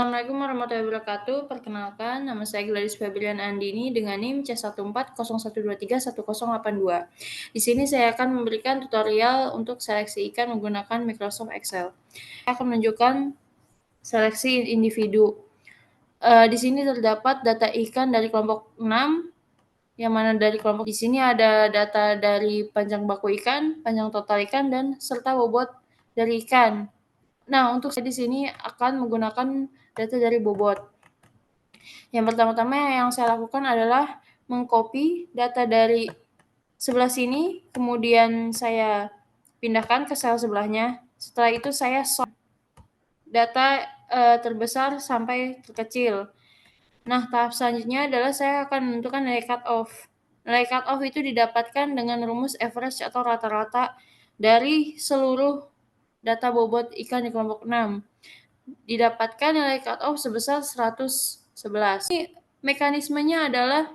Assalamualaikum warahmatullahi wabarakatuh. Perkenalkan, nama saya Gladys Febrian Andini dengan NIM C1401231082. Di sini saya akan memberikan tutorial untuk seleksi ikan menggunakan Microsoft Excel. Saya akan menunjukkan seleksi individu. Di sini terdapat data ikan dari kelompok 6, yang mana dari kelompok di sini ada data dari panjang baku ikan, panjang total ikan, dan serta bobot dari ikan. Nah, untuk saya di sini akan menggunakan data dari bobot. Yang pertama-tama yang saya lakukan adalah mengcopy data dari sebelah sini, kemudian saya pindahkan ke sel sebelahnya. Setelah itu saya sort data terbesar sampai terkecil. Nah, tahap selanjutnya adalah saya akan menentukan nilai cutoff. Nilai cutoff itu didapatkan dengan rumus average atau rata-rata dari seluruh data bobot ikan di kelompok 6. Didapatkan nilai cutoff sebesar 111. Ini mekanismenya adalah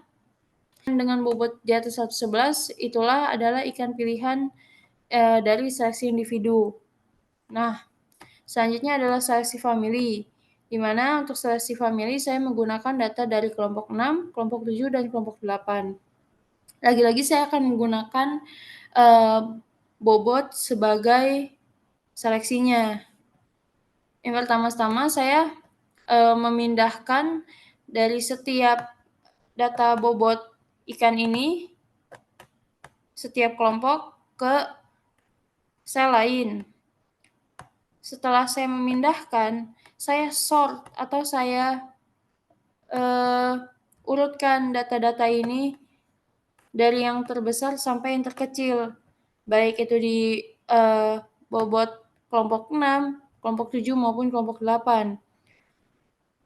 dengan bobot di atas 111, itulah adalah ikan pilihan dari seleksi individu. Nah, selanjutnya adalah seleksi family, di mana untuk seleksi family saya menggunakan data dari kelompok 6, kelompok 7, dan kelompok 8. Lagi-lagi saya akan menggunakan bobot sebagai seleksinya. Yang pertama-tama saya memindahkan dari setiap data bobot ikan ini, setiap kelompok ke sel lain. Setelah saya memindahkan, saya sort atau saya urutkan data-data ini dari yang terbesar sampai yang terkecil, baik itu di bobot kelompok 6, kelompok 7, maupun kelompok 8.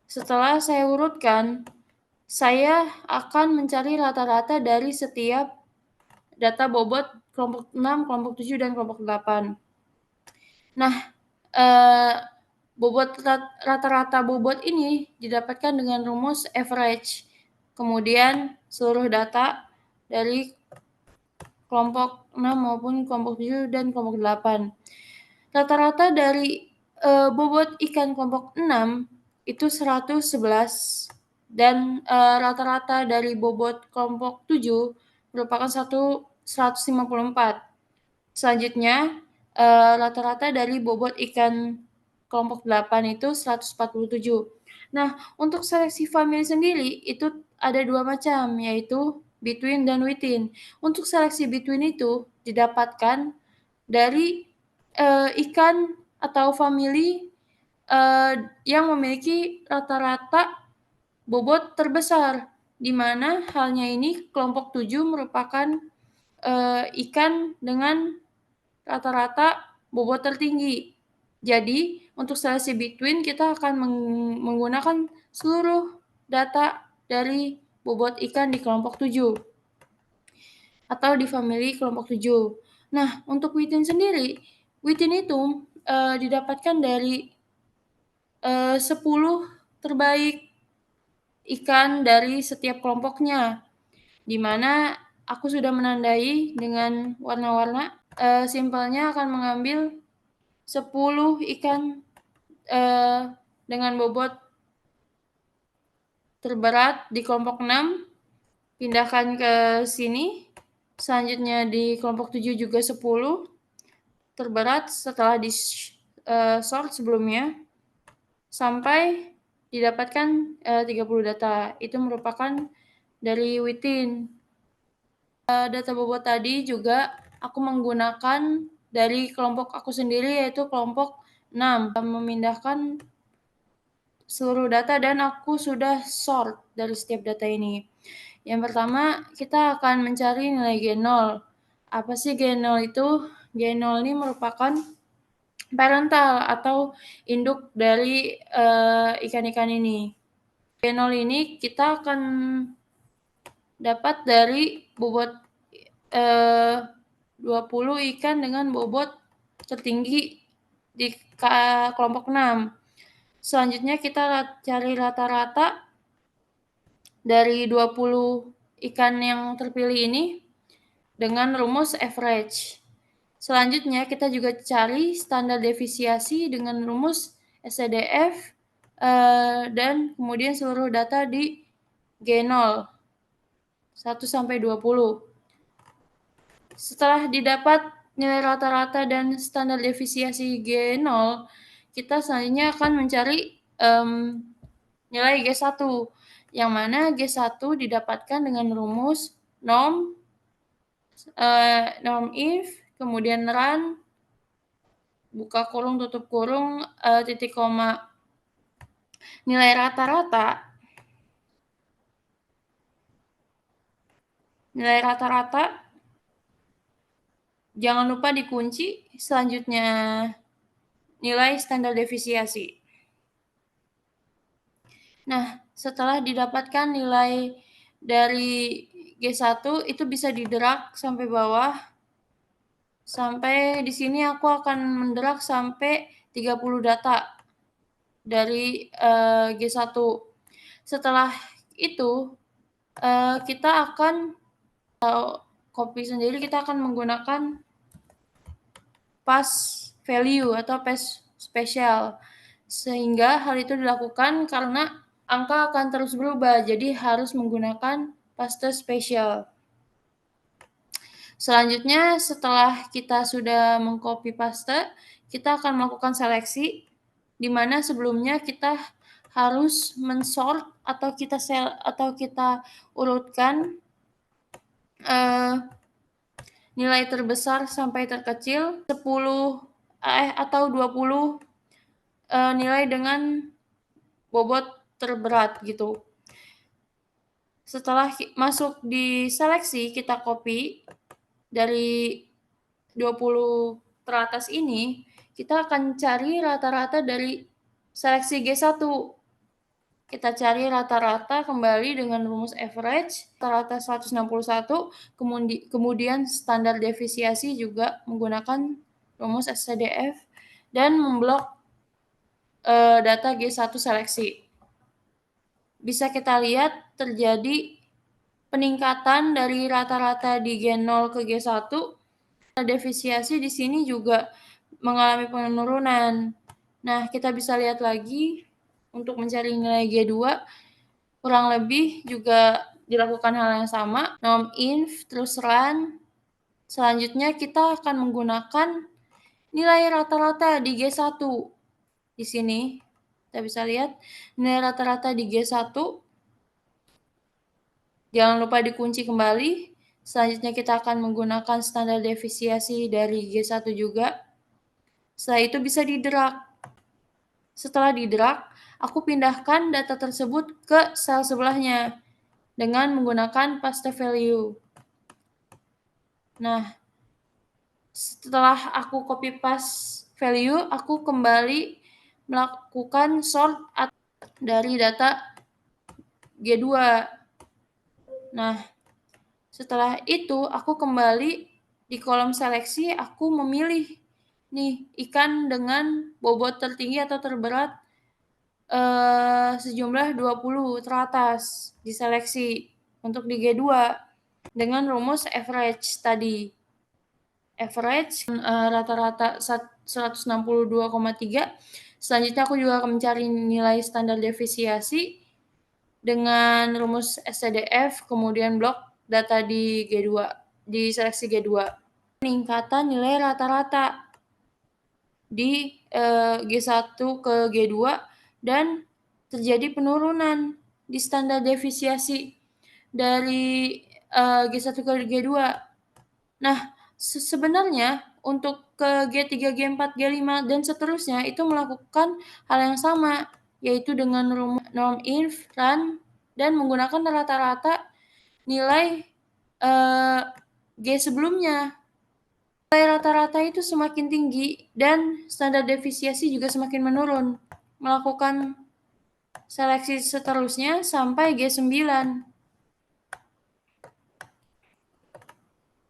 Setelah saya urutkan, saya akan mencari rata-rata dari setiap data bobot kelompok 6, kelompok 7, dan kelompok 8. Nah, rata-rata bobot ini didapatkan dengan rumus average. Kemudian seluruh data dari kelompok 6 maupun kelompok 7 dan kelompok 8. Rata-rata dari bobot ikan kelompok 6 itu 111 dan rata-rata dari bobot kelompok 7 merupakan 154. Selanjutnya, rata-rata dari bobot ikan kelompok 8 itu 147. Nah, untuk seleksi family sendiri itu ada 2 macam, yaitu between dan within. Untuk seleksi between itu didapatkan dari ikan atau family yang memiliki rata-rata bobot terbesar, di mana halnya ini kelompok 7 merupakan ikan dengan rata-rata bobot tertinggi. Jadi, untuk seleksi between kita akan menggunakan seluruh data dari bobot ikan di kelompok 7 atau di family kelompok 7. Nah, untuk within sendiri, within itu didapatkan dari 10 terbaik ikan dari setiap kelompoknya, di mana aku sudah menandai dengan warna-warna. Simpelnya akan mengambil 10 ikan dengan bobot terberat di kelompok 6, pindahkan ke sini. Selanjutnya di kelompok 7 juga 10 terberat setelah di sort sebelumnya, sampai didapatkan 30 data. Itu merupakan dari within. Data bobot tadi juga aku menggunakan dari kelompok aku sendiri, yaitu kelompok 6, memindahkan seluruh data dan aku sudah sort dari setiap data ini. Yang pertama, kita akan mencari nilai G0. Apa sih G0 itu? G0 ini merupakan parental atau induk dari ikan-ikan ini. G0 ini kita akan dapat dari bobot 20 ikan dengan bobot tertinggi di kelompok 6. Selanjutnya kita cari rata-rata dari 20 ikan yang terpilih ini dengan rumus average. Selanjutnya kita juga cari standar defisiasi dengan rumus SCDF dan kemudian seluruh data di G0, 1 sampai 20. Setelah didapat nilai rata-rata dan standar defisiasi G0, kita selanjutnya akan mencari nilai G1, yang mana G1 didapatkan dengan rumus norm if, kemudian run, buka kurung, tutup kurung, titik koma, nilai rata-rata jangan lupa dikunci, selanjutnya nilai standar defisiasi. Nah, setelah didapatkan nilai dari G1 itu bisa diderak sampai bawah. Sampai di sini aku akan menderak sampai 30 data dari G1. Setelah itu kita akan copy sendiri, kita akan menggunakan pass value atau pass spesial. Sehingga hal itu dilakukan karena angka akan terus berubah, jadi harus menggunakan paste spesial. Selanjutnya, setelah kita sudah mengcopy paste, kita akan melakukan seleksi, di mana sebelumnya kita harus mensort atau kita urutkan nilai terbesar sampai terkecil 10 atau 20 nilai dengan bobot terberat gitu. Setelah masuk di seleksi, kita copy dari 20 teratas ini, kita akan cari rata-rata dari seleksi G1. Kita cari rata-rata kembali dengan rumus average, rata-rata 161, kemudian standar defisiasi juga menggunakan rumus SCDF, dan memblok data G1 seleksi. Bisa kita lihat terjadi peningkatan dari rata-rata di G0 ke G1. Defisiasi di sini juga mengalami penurunan. Nah, kita bisa lihat lagi untuk mencari nilai G2, kurang lebih juga dilakukan hal yang sama. Norm inf, terus run. Selanjutnya kita akan menggunakan nilai rata-rata di G1. Di sini kita bisa lihat nilai rata-rata di G1. Jangan lupa dikunci kembali. Selanjutnya kita akan menggunakan standar defisiasi dari G1 juga. Setelah itu bisa diderak. Setelah diderak, aku pindahkan data tersebut ke sel sebelahnya dengan menggunakan paste value. Nah, setelah aku copy paste value, aku kembali melakukan sort dari data G2. Nah, setelah itu aku kembali di kolom seleksi, aku memilih nih ikan dengan bobot tertinggi atau terberat sejumlah 20 teratas diseleksi untuk di G2 dengan rumus average tadi. Average rata-rata 162,3. Selanjutnya aku juga akan mencari nilai standar defisiasi dengan rumus SCDF, kemudian blok data di G2, di seleksi G2. Peningkatan nilai rata-rata di G1 ke G2 dan terjadi penurunan di standar defisiasi dari G1 ke G2. Nah, sebenarnya untuk ke G3, G4, G5, dan seterusnya itu melakukan hal yang sama, yaitu dengan rumus norm inf, run, dan menggunakan rata-rata nilai G sebelumnya. Nilai rata-rata itu semakin tinggi dan standar defisiasi juga semakin menurun. Melakukan seleksi seterusnya sampai G9.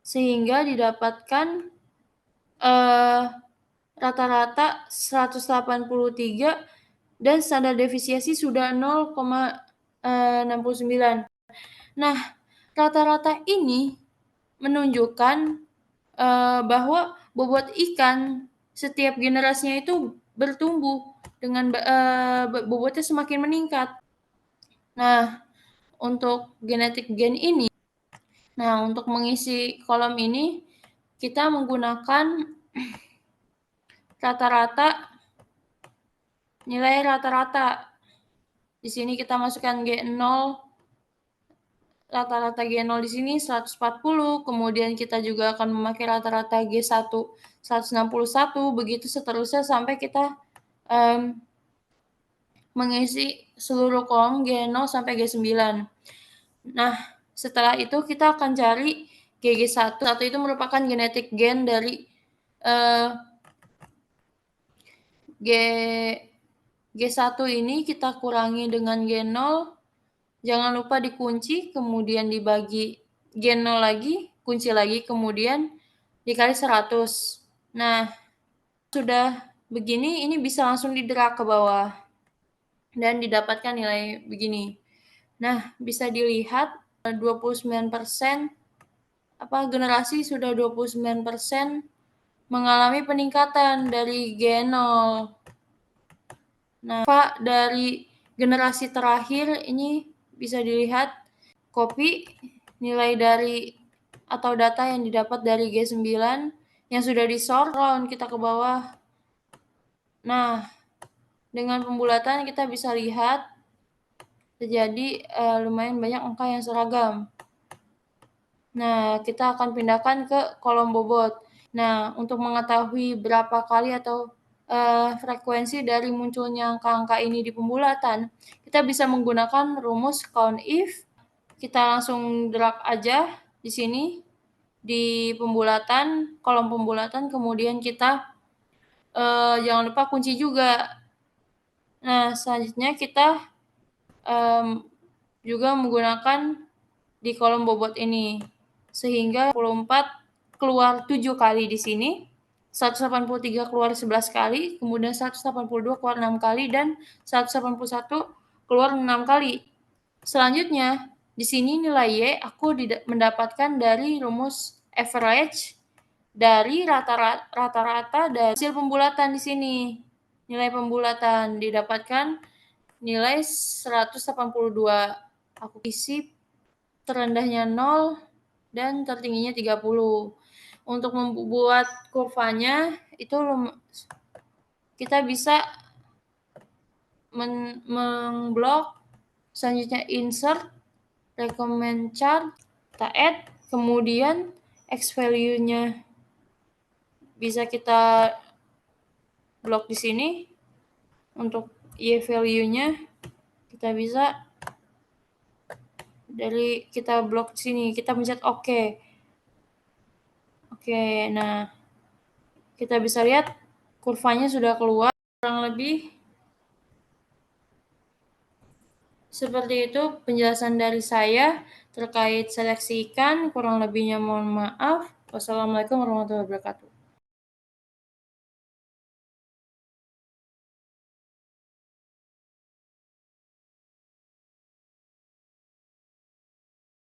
Sehingga didapatkan rata-rata 183 dan standar defisiasi sudah 0,69. Nah, rata-rata ini menunjukkan bahwa bobot ikan setiap generasinya itu bertumbuh. dengan bobotnya semakin meningkat. Nah, untuk genetik gen ini, nah untuk mengisi kolom ini kita menggunakan nilai rata-rata. Di sini kita masukkan G0, rata-rata G0 di sini 140, kemudian kita juga akan memakai rata-rata G1 161, begitu seterusnya sampai kita mengisi seluruh kolom G0 sampai G9. Nah, setelah itu kita akan cari GG1. Satu itu merupakan genetik gen dari G G1 ini kita kurangi dengan G0. Jangan lupa dikunci, kemudian dibagi G0 lagi, kunci lagi, kemudian dikali 100. Nah, sudah begini, ini bisa langsung didrag ke bawah dan didapatkan nilai begini. Nah, bisa dilihat 29%, generasi sudah 29% mengalami peningkatan dari G0. Nah, dari generasi terakhir ini bisa dilihat copy nilai dari atau data yang didapat dari G9 yang sudah di-sort, kita ke bawah. Nah, dengan pembulatan kita bisa lihat terjadi lumayan banyak angka yang seragam. Nah, kita akan pindahkan ke kolom bobot. Nah, untuk mengetahui berapa kali atau frekuensi dari munculnya angka-angka ini di pembulatan, kita bisa menggunakan rumus count if. Kita langsung drag aja di sini di pembulatan, kolom pembulatan, kemudian kita jangan lupa kunci juga. Nah, selanjutnya kita juga menggunakan di kolom bobot ini, sehingga 24 keluar 7 kali di sini, 183 keluar 11 kali, kemudian 182 keluar 6 kali, dan 181 keluar 6 kali. Selanjutnya, di sini nilai Y aku mendapatkan dari rumus average dari rata-rata dari hasil pembulatan di sini. Nilai pembulatan didapatkan nilai 182. Aku isi terendahnya 0 dan tertingginya 30. Untuk membuat kurvanya itu kita bisa mengblok, selanjutnya insert, recommend chart, kita add, kemudian X value-nya bisa kita blok di sini. Untuk Y value-nya kita bisa kita blok di sini, kita pencet OK. Oke, nah kita bisa lihat kurvanya sudah keluar, kurang lebih seperti itu penjelasan dari saya terkait seleksi ikan. Kurang lebihnya mohon maaf. Wassalamualaikum warahmatullahi wabarakatuh.